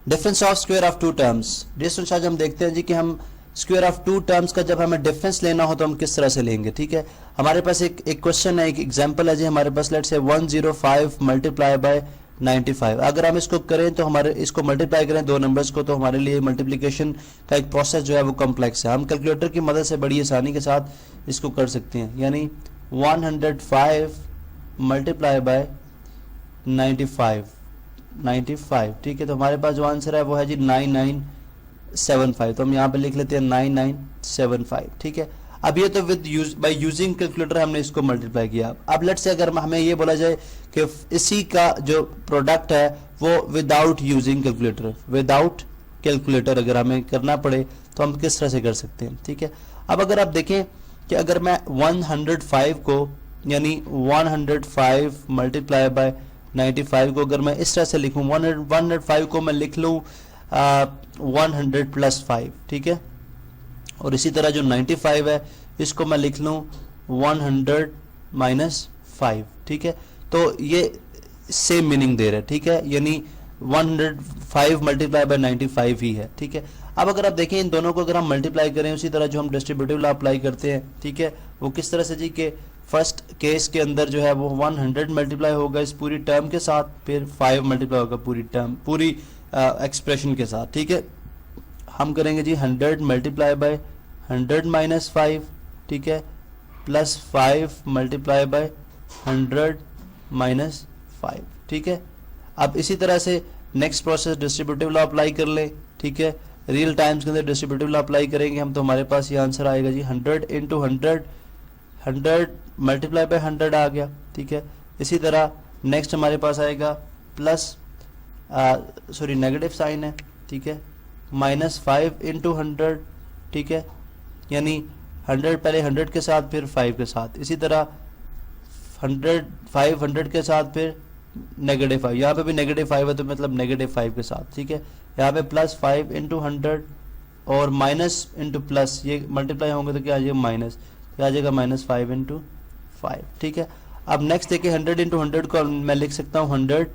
Difference of square of two terms. Distance आज हम देखते हैं जी कि हम स्क्वायर ऑफ टू टर्म्स का जब हमें डिफरेंस लेना हो तो हम किस तरह से लेंगे। ठीक है, हमारे पास एक क्वेश्चन है, एक एग्जांपल है जी हमारे पास। Let's say 105 multiply by 95। अगर हम इसको करें तो हमारे इसको मल्टीप्लाई करें दो नंबर्स को तो हमारे लिए मल्टीप्लिकेशन का एक प्रोसेस जो है वो कॉम्प्लेक्स है। हम कैलकुलेटर की मदद से बड़ी आसानी के साथ इसको कर सकते हैं। यानी 105 मल्टीप्लाई बाय 95। ठीक है, तो हमारे पास जो आंसर है वो है जी 9975। तो हम यहाँ पे लिख लेते हैं 9975। ठीक है, अब ये तो बाय यूजिंग कैलकुलेटर हमने इसको मल्टीप्लाई किया। अब लेट्स से अगर हमें ये बोला जाए कि इसी का जो प्रोडक्ट है वो without using calculator, without calculator अगर हमें करना पड़े तो हम किस तरह से कर सकते हैं। ठीक है, अब अगर आप देखें कि अगर मैं 105 को यानी 105 मल्टीप्लाई बाय 95 को अगर मैं इस तरह से लिखूं, 105 को मैं लिख लूं 100 प्लस 5। ठीक है, और इसी तरह जो 95 है इसको मैं लिख लूं 100 माइनस 5। ठीक है, तो ये सेम मीनिंग दे रहा है। ठीक है, यानी 105 मल्टीप्लाई बाय 95 ही है। ठीक है, अब अगर आप देखें इन दोनों को अगर हम मल्टीप्लाई करें उसी तरह जो हम डिस्ट्रीब्यूटिव लॉ अप्लाई करते हैं। ठीक है, वो किस तरह से जी कि फर्स्ट केस के अंदर जो है वो 100 मल्टीप्लाई होगा इस पूरी टर्म के साथ, फिर 5 मल्टीप्लाई होगा पूरी टर्म पूरी एक्सप्रेशन के साथ। ठीक है, हम करेंगे जी 100 मल्टीप्लाई बाय 100 माइनस 5। ठीक है, प्लस 5 मल्टीप्लाई बाय 100 माइनस 5। ठीक है, अब इसी तरह से next process distributive law apply कर ले। ठीक है, रियल टाइम्स के अंदर डिस्ट्रीब्यूटिव लॉ अप्लाई करेंगे हम तो हमारे पास ये आंसर आएगा जी 100 इंटू 100 मल्टीप्लाई बाय 100 आ गया। ठीक है, इसी तरह नेक्स्ट हमारे पास आएगा प्लस सॉरी नेगेटिव साइन है। ठीक है, माइनस 5 इंटू 100। ठीक है, यानी 100 पहले 100 के साथ फिर 5 के साथ, इसी तरह 100 के साथ फिर नेगेटिव 5, यहाँ पे भी नेगेटिव 5 है तो मतलब नेगेटिव 5 के साथ। ठीक है, यहाँ पे प्लस 5 इंटू 100 और माइनस इंटू प्लस, ये मल्टीप्लाई होंगे तो क्या आ जाएगा माइनस, क्या आ जाएगा माइनस 5 इंटू 5। ठीक है, अब नेक्स्ट देखिए 100 इंटू 100 को मैं लिख सकता हूँ 100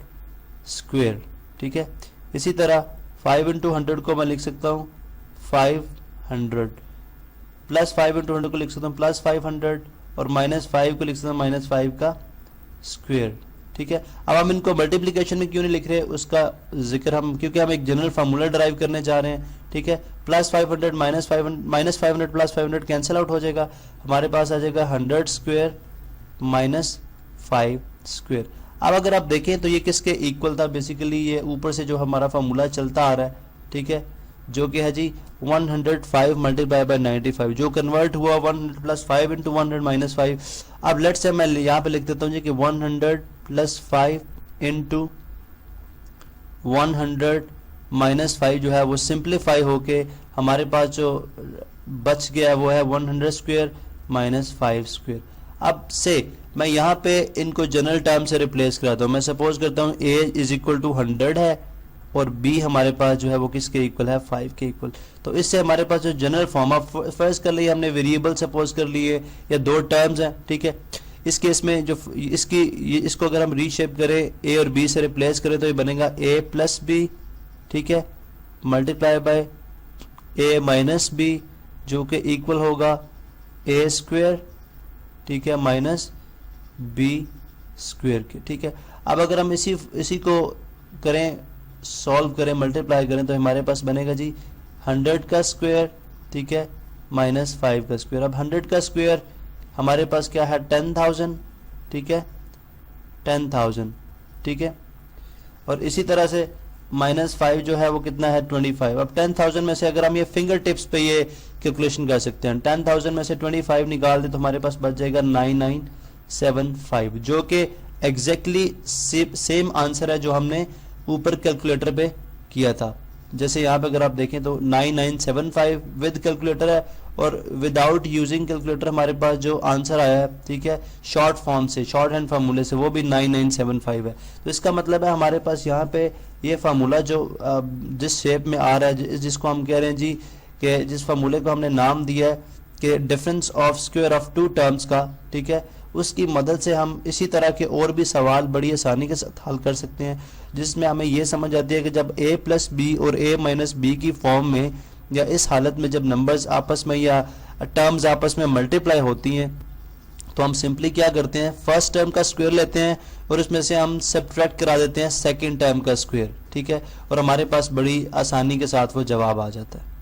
स्क्वेयर। ठीक है, इसी तरह 5 इंटू 100 को मैं लिख सकता हूँ 500, प्लस 5 इंटू 100 को लिख सकता हूँ प्लस 500 और माइनस 5 को लिख सकता हूँ माइनस 5 का स्क्वेयर। ठीक है, अब हम इनको मल्टीप्लिकेशन में क्यों नहीं लिख रहे उसका जिक्र हम, क्योंकि हम एक जनरल फार्मूला ड्राइव करने जा रहे हैं। ठीक है, plus 500 minus 500 plus 500 cancel out हो जाएगा, हमारे पास आ जाएगा 100 स्क्वेयर माइनस 5 स्क्वेयर। अब अगर आप देखें तो ये किसके इक्वल था, बेसिकली ये ऊपर से जो हमारा फार्मूला चलता आ रहा है। ठीक है, जो कि है जी 105 मल्टीप्लाई बाय 95 जो कन्वर्ट हुआ 100 प्लस 5 इंटू 100 माइनस 5। अब लेट्स से मैं यहाँ पे लिख देता हूँ जी कि 100 प्लस 5 इंटू 100 माइनस 5 जो है वो सिंप्लीफाई होके हमारे पास जो बच गया वो है 100 स्क्वेयर माइनस 5 स्क्वेयर। अब से मैं यहाँ पे इनको जनरल टर्म से रिप्लेस कराता हूँ। मैं सपोज करता हूँ a इज इक्वल टू 100 है और b हमारे पास जो है वो किसके इक्वल है 5 के इक्वल। तो इससे हमारे पास जो जनरल फॉर्म ऑफ फर्स्ट कर लिए हमने वेरिएबल सपोज कर लिए या दो टर्म्स हैं। ठीक है, इस केस में जो इसको अगर हम रीशेप करें a और b से रिप्लेस करें तो ये बनेगा a प्लस बी। ठीक है, multiply by a minus B जो कि इक्वल होगा a स्क्वेयर। ठीक है, माइनस b स्क्वेयर के। ठीक है, अब अगर हम इसी को करें सॉल्व करें मल्टीप्लाई करें तो हमारे पास बनेगा जी 100 का स्क्वेयर। ठीक है, माइनस 5 का स्क्वेयर। अब 100 का स्क्वेयर हमारे पास क्या है 10,000। ठीक है, 10,000। ठीक है, और इसी तरह से माइनस 5 जो है वो कितना है 25। अब 10,000 में से अगर हम ये फिंगर टिप्स पे ये कैलकुलेशन कर सकते हैं, 10,000 में से 25 निकाल दे तो हमारे पास बच जाएगा 9975 जो कि एग्जैक्टली सेम आंसर है जो हमने ऊपर कैलकुलेटर पे किया था। जैसे यहाँ पे अगर आप देखें तो 9975 विद कैलकुलेटर है और विदाउट यूजिंग कैलकुलेटर हमारे पास जो आंसर आया है, ठीक है, शॉर्ट फॉर्म से, शॉर्ट हैंड फार्मूले से, वो भी 9975 है। तो इसका मतलब है हमारे पास यहाँ पे ये फार्मूला जो जिस शेप में आ रहा है, जिसको हम कह रहे हैं जी कि जिस फार्मूले को हमने नाम दिया है कि difference of square of two terms का, ठीक है, उसकी मदद से हम इसी तरह के और भी सवाल बड़ी आसानी के साथ हल कर सकते हैं, जिसमें हमें ये समझ आती है कि जब a प्लस बी और a माइनस बी की फॉर्म में या इस हालत में जब नंबर्स आपस में या टर्म्स आपस में मल्टीप्लाई होती हैं तो हम सिंपली क्या करते हैं, फर्स्ट टर्म का स्क्वायर लेते हैं और उसमें से हम सब्ट्रैक्ट करा देते हैं सेकंड टर्म का स्क्वायर, ठीक है, और हमारे पास बड़ी आसानी के साथ वो जवाब आ जाता है।